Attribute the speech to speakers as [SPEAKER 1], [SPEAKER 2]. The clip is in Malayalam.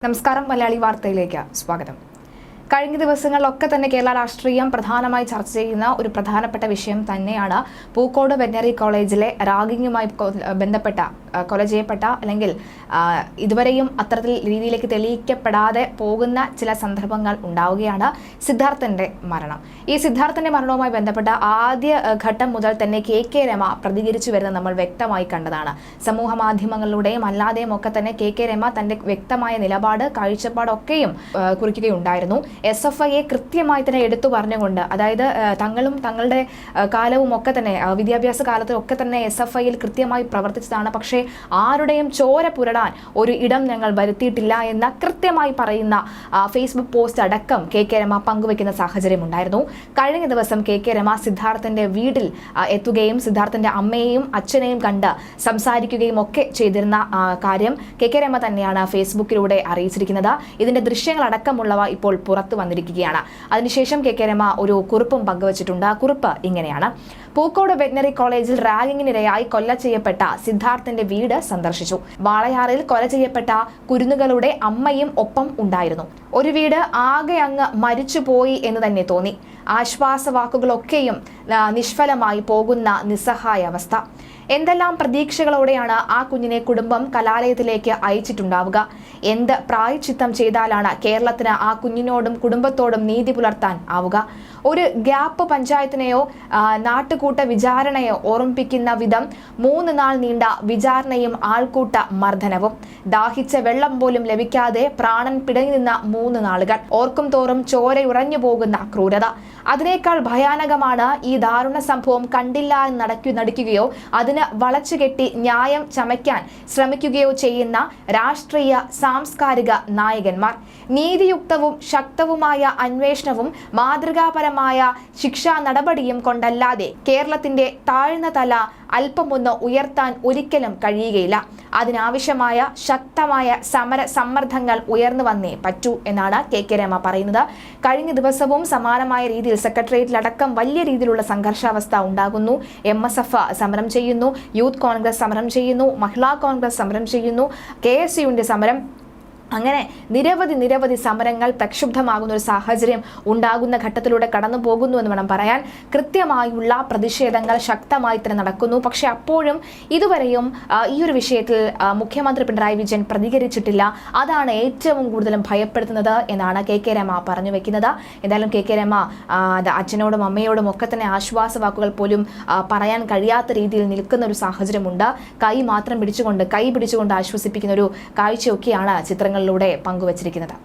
[SPEAKER 1] നമസ്കാരം മലയാളി വാർത്തയിലേക്ക് സ്വാഗതം. കഴിഞ്ഞ ദിവസങ്ങളിലൊക്കെ തന്നെ കേരള രാഷ്ട്രീയം പ്രധാനമായി ചർച്ച ചെയ്യുന്ന ഒരു പ്രധാനപ്പെട്ട വിഷയം തന്നെയാണ് പൂക്കോട് വെറ്ററിനറി കോളേജിലെ റാഗിങ്ങുമായി ബന്ധപ്പെട്ട കൊല ചെയ്യപ്പെട്ട അല്ലെങ്കിൽ ഇതുവരെയും അത്തരത്തിൽ രീതിയിലേക്ക് തെളിയിക്കപ്പെടാതെ പോകുന്ന ചില സന്ദർഭങ്ങൾ ഉണ്ടാവുകയാണ് സിദ്ധാർത്ഥന്റെ മരണം. ഈ സിദ്ധാർത്ഥന്റെ മരണവുമായി ബന്ധപ്പെട്ട ആദ്യ ഘട്ടം മുതൽ തന്നെ കെ രമ പ്രതികരിച്ചു വരുന്നത് നമ്മൾ വ്യക്തമായി കണ്ടതാണ്. സമൂഹ മാധ്യമങ്ങളിലൂടെയും അല്ലാതെയും ഒക്കെ തന്നെ കെ രമ തന്റെ വ്യക്തമായ നിലപാട് കാഴ്ചപ്പാടൊക്കെയും കുറിക്കുകയുണ്ടായിരുന്നു. SFIയെ കൃത്യമായി തന്നെ എടുത്തു പറഞ്ഞുകൊണ്ട്, അതായത് തങ്ങളും തങ്ങളുടെ കാലവും ഒക്കെ തന്നെ വിദ്യാഭ്യാസ കാലത്തൊക്കെ തന്നെ SFIയിൽ കൃത്യമായി പ്രവർത്തിച്ചതാണ്. പക്ഷേ ആരുടെയും ചോര പുരടാൻ ഒരു ഇടം ഞങ്ങൾ വരുത്തിയിട്ടില്ല എന്ന കൃത്യമായി പറയുന്ന ഫേസ്ബുക്ക് പോസ്റ്റ് അടക്കം കെ രമ പങ്കുവെക്കുന്ന സാഹചര്യം ഉണ്ടായിരുന്നു. കഴിഞ്ഞ ദിവസം കെ രമ സിദ്ധാർത്ഥന്റെ വീട്ടിൽ എത്തുകയും സിദ്ധാർത്ഥന്റെ അമ്മയെയും അച്ഛനെയും കണ്ട് സംസാരിക്കുകയും ഒക്കെ ചെയ്തിരുന്ന കാര്യം കെ രമ തന്നെയാണ് ഫേസ്ബുക്കിലൂടെ അറിയിച്ചിരിക്കുന്നത്. ഇതിന്റെ ദൃശ്യങ്ങളടക്കമുള്ളവ ഇപ്പോൾ പുറത്തു വന്നിരിക്കുകയാണ്. അതിനുശേഷം കെ രമ ഒരു കുറിപ്പും പങ്കുവച്ചിട്ടുണ്ട്. ആ കുറിപ്പ് ഇങ്ങനെയാണ്: പൂക്കോട് വെറ്ററിനറി കോളേജിൽ റാഗിങ്ങിനിരയായി കൊല ചെയ്യപ്പെട്ട സിദ്ധാർത്ഥന്റെ വീട് സന്ദർശിച്ചു. വാളയാറിൽ കൊല ചെയ്യപ്പെട്ട കുരുന്നുകളുടെ അമ്മയും ഒപ്പം ഉണ്ടായിരുന്നു. ഒരു വീട് ആകെ അങ്ങ് മരിച്ചുപോയി എന്ന് തന്നെ തോന്നി. ആശ്വാസവാക്കുകളൊക്കെയും നിഷ്ഫലമായി പോകുന്ന നിസ്സഹായ അവസ്ഥ. എന്തെല്ലാം പ്രതീക്ഷകളോടെയാണ് ആ കുഞ്ഞിനെ കുടുംബം കലാലയത്തിലേക്ക് അയച്ചിട്ടുണ്ടാവുക? എന്ത് പ്രായശ്ചിത്തം ചെയ്താലാണ് കേരളത്തിന് ആ കുഞ്ഞിനോടും കുടുംബത്തോടും നീതി പുലർത്താൻ ആവുക? ഒരു ഗ്യാപ്പ് പഞ്ചായത്തിനെയോ നാട്ടുകൂട്ട വിചാരണയോ ഓർമ്മിപ്പിക്കുന്ന വിധം 3 നാൾ നീണ്ട വിചാരണയും ആൾക്കൂട്ട മർദ്ദനവും. ദാഹിച്ച വെള്ളം പോലും ലഭിക്കാതെ പ്രാണൻ പിടഞ്ഞു നിന്ന 3 നാളുകൾ. ഓർക്കും തോറും ചോരയുറഞ്ഞു പോകുന്ന ക്രൂരത. അതിനേക്കാൾ ഭയാനകമാണ് ഈ ദാരുണ സംഭവം കണ്ടില്ല എന്ന് നടിക്കുകയോ അതിന് വളച്ചുകെട്ടി ന്യായം ചമയ്ക്കാൻ ശ്രമിക്കുകയോ ചെയ്യുന്ന രാഷ്ട്രീയ സാംസ്കാരിക നായകന്മാർ. നീതിയുക്തവും ശക്തവുമായ അന്വേഷണവും മാതൃകാപരമായ ശിക്ഷാ നടപടിയും കൊണ്ടല്ലാതെ കേരളത്തിന്റെ താഴ്ന്ന തല അല്പമൊന്ന് ഉയർത്താൻ ഒരിക്കലും കഴിയുകയില്ല. അതിനാവശ്യമായ ശക്തമായ സമര സമ്മർദ്ദങ്ങൾ ഉയർന്നു വന്നേ പറ്റൂ എന്നാണ് കെ രമ പറയുന്നത്. കഴിഞ്ഞ ദിവസവും സമാനമായ രീതിയിൽ സെക്രട്ടേറിയറ്റിലടക്കം വലിയ രീതിയിലുള്ള സംഘർഷാവസ്ഥ ഉണ്ടാകുന്നു. MSF സമരം ചെയ്യുന്നു, യൂത്ത് കോൺഗ്രസ് സമരം ചെയ്യുന്നു, മഹിളാ കോൺഗ്രസ് സമരം ചെയ്യുന്നു, KSUവിന്റെ സമരം, അങ്ങനെ നിരവധി സമരങ്ങൾ പ്രക്ഷുബ്ധമാകുന്ന ഒരു സാഹചര്യം ഉണ്ടാകുന്ന ഘട്ടത്തിലൂടെ കടന്നു പോകുന്നു എന്ന് വേണം പറയാൻ. കൃത്യമായുള്ള പ്രതിഷേധങ്ങൾ ശക്തമായി തന്നെ നടക്കുന്നു. പക്ഷെ അപ്പോഴും ഇതുവരെയും ഈ ഒരു വിഷയത്തിൽ മുഖ്യമന്ത്രി പിണറായി വിജയൻ പ്രതികരിച്ചിട്ടില്ല. അതാണ് ഏറ്റവും കൂടുതലും ഭയപ്പെടുത്തുന്നത് എന്നാണ് കെ രമ പറഞ്ഞു വെക്കുന്നത്. എന്തായാലും കെ രമ അച്ഛനോടും അമ്മയോടും ഒക്കെ തന്നെ ആശ്വാസവാക്കുകൾ പോലും പറയാൻ കഴിയാത്ത രീതിയിൽ നിൽക്കുന്ന ഒരു സാഹചര്യമുണ്ട്. കൈ പിടിച്ചുകൊണ്ട് ആശ്വസിപ്പിക്കുന്ന ഒരു കാഴ്ചയൊക്കെയാണ് ചിത്രങ്ങളിലൂടെ പങ്കുവച്ചിരിക്കുന്നത്.